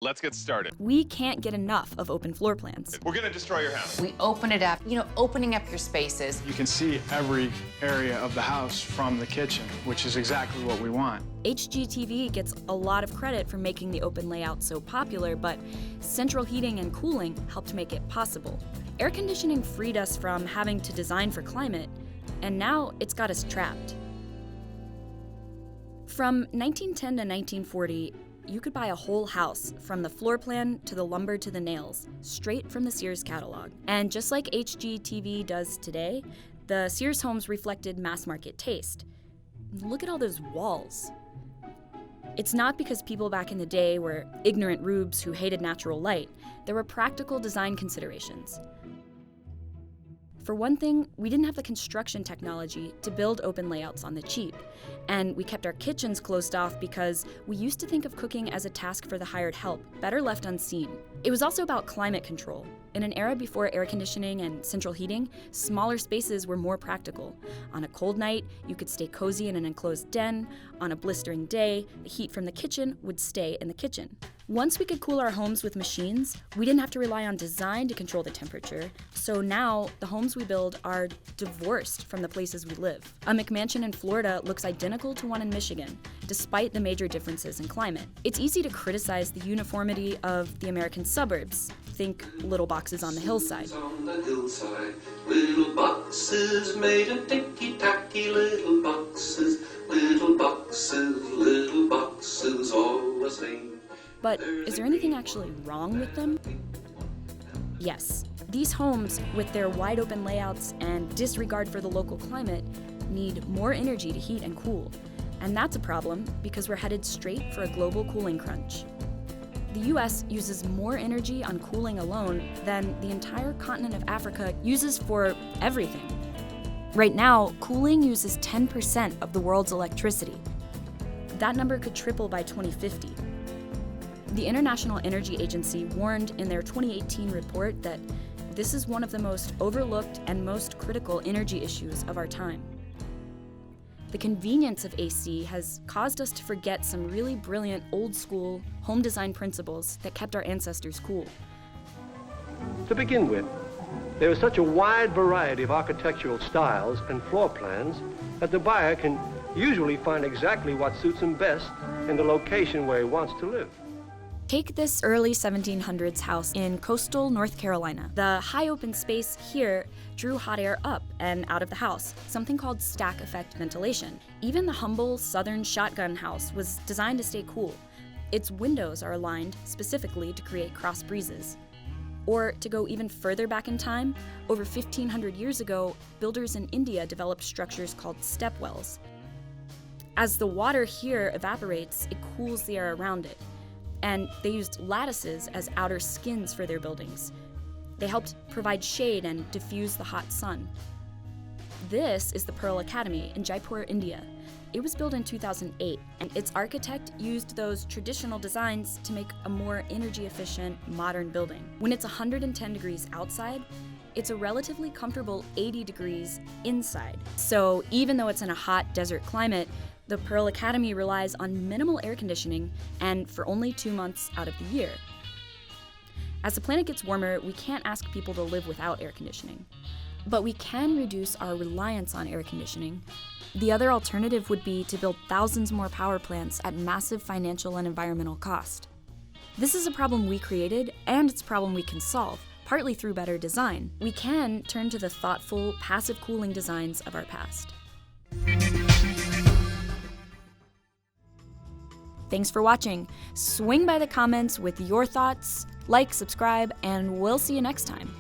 let's get started. We can't get enough of open floor plans. We're gonna destroy your house. We open it up, opening up your spaces. You can see every area of the house from the kitchen, which is exactly what we want. HGTV gets a lot of credit for making the open layout so popular, but central heating and cooling helped make it possible. Air conditioning freed us from having to design for climate, and now it's got us trapped. From 1910 to 1940, you could buy a whole house, from the floor plan to the lumber to the nails, straight from the Sears catalog. And just like HGTV does today, the Sears homes reflected mass market taste. Look at all those walls. It's not because people back in the day were ignorant rubes who hated natural light. There were practical design considerations. For one thing, we didn't have the construction technology to build open layouts on the cheap, and we kept our kitchens closed off because we used to think of cooking as a task for the hired help, better left unseen. It was also about climate control. In an era before air conditioning and central heating, smaller spaces were more practical. On a cold night, you could stay cozy in an enclosed den. On a blistering day, the heat from the kitchen would stay in the kitchen. Once we could cool our homes with machines, we didn't have to rely on design to control the temperature. So now, the homes we build are divorced from the places we live. A McMansion in Florida looks identical to one in Michigan, despite the major differences in climate. It's easy to criticize the uniformity of the American suburbs. Think little boxes on the hillside. On the hillside, little boxes made of ticky-tacky little boxes, little boxes, little boxes, all the same. But is there anything actually wrong with them? Yes. These homes, with their wide open layouts and disregard for the local climate, need more energy to heat and cool. And that's a problem because we're headed straight for a global cooling crunch. The US uses more energy on cooling alone than the entire continent of Africa uses for everything. Right now, cooling uses 10% of the world's electricity. That number could triple by 2050. The International Energy Agency warned in their 2018 report that this is one of the most overlooked and most critical energy issues of our time. The convenience of AC has caused us to forget some really brilliant old-school home design principles that kept our ancestors cool. To begin with, there is such a wide variety of architectural styles and floor plans that the buyer can usually find exactly what suits him best in the location where he wants to live. Take this early 1700s house in coastal North Carolina. The high open space here drew hot air up and out of the house, something called stack effect ventilation. Even the humble southern shotgun house was designed to stay cool. Its windows are aligned specifically to create cross breezes. Or to go even further back in time, over 1,500 years ago, builders in India developed structures called stepwells. As the water here evaporates, it cools the air around it. And they used lattices as outer skins for their buildings. They helped provide shade and diffuse the hot sun. This is the Pearl Academy in Jaipur, India. It was built in 2008, and its architect used those traditional designs to make a more energy-efficient, modern building. When it's 110 degrees outside, it's a relatively comfortable 80 degrees inside. So even though it's in a hot desert climate, the Pearl Academy relies on minimal air conditioning and for only 2 months out of the year. As the planet gets warmer, we can't ask people to live without air conditioning. But we can reduce our reliance on air conditioning. The other alternative would be to build thousands more power plants at massive financial and environmental cost. This is a problem we created, and it's a problem we can solve, partly through better design. We can turn to the thoughtful, passive cooling designs of our past. Thanks for watching. Swing by the comments with your thoughts, like, subscribe, and we'll see you next time.